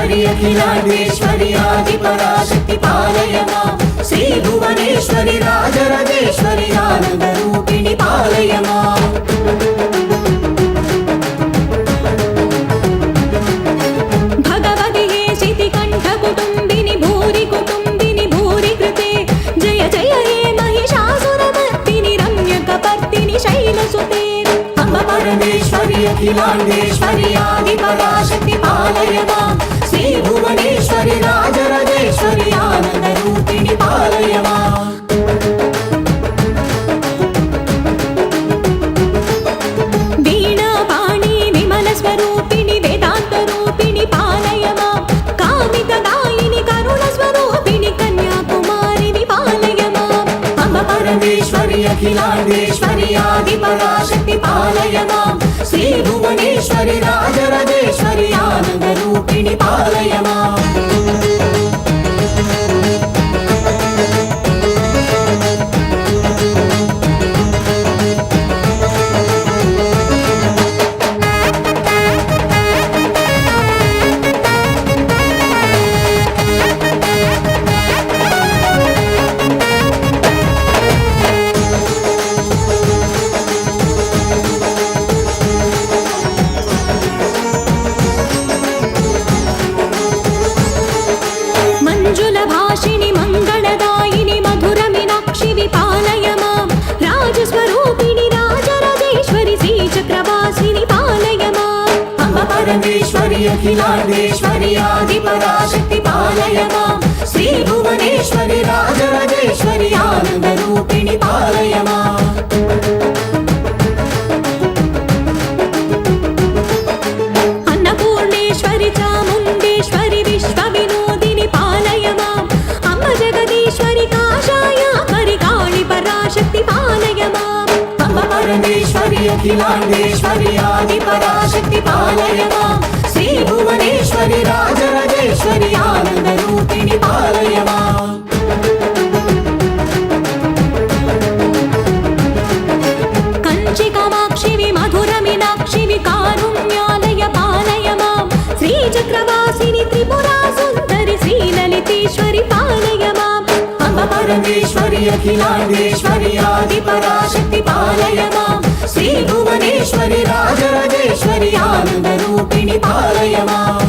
भुवनेश्वरि अखिलाण्डेश्वरि आदिपराशक्ति पालय मां श्री भुवनेश्वरि राजराजेश्वरि आनन्दरूपिणि पालय मां भगवति हे शितिकण्ठकुटुम्बिनि भूरि कुटुम्बिनि भूरि कृते जय जय हे महिषासुरमर्दिनि रम्यकपर्दिनि शैलसुते अम्ब परमेश्वरि अखिलाण्डेश्वरि आदिपराशक्ति पालय मां श्री भुवनेश्वरि राजराजेश्वरि आनन्दरूपिणि पालय मां वीणापाणि विमलस्वरूपिणि वेदान्तरूपिणि पालय मां कामितदायिनि करुणस्वरूपिणि कन्याकुमारिनि पालय माम् अम्ब परमेश्वरि अखिलाण्डेश्वरि आदिपराशक्ति पालय मां श्री भुवनेश्वरि राजराजेश्वरि आनन्दरूपिणि पालय मां मञ्जुलभाषिणि मङ्गलदायिनि मधुरमीनाक्षि विपालय मां राजस्वरूपिणि राजराजेश्वरि श्रीचक्रवासिनि पालय माम् अम्ब परमेश्वरि अखिलाण्डेश्वरि आदिपराशक्ति पालय मां श्री भुवनेश्वरि राजराजेश्वरि आनन्दरूपिणि पालय मां अन्नपूर्णेश्वरि चामुण्डेश्वरि विश्वविनोदिनि पालय माम् अम्ब जगदीश्वरि काषायाम्बरि काळि पराशक्ति पालय माम् अम्ब परमेश्वरि अखिलाण्डेश्वरि आदिपराशक्ति पालय मां श्री भुवनेश्वरि राजराजेश्वरि आनन्दरूपिणि पालय मां कंचि कामाक्षि मधुरमीनाक्षि कारुण्यालय पालय मां श्रीचक्रवासिनि त्रिपुरा सुन्दरि श्रीललितेश्वरि पालय माम् अम्ब परमेश्वरि अखिलाण्डेश्वरि आदिपराशक्ति पालय मां श्री भुवनेश्वरि राजराजेश्वरि आनन्दरूपिणि पालय मां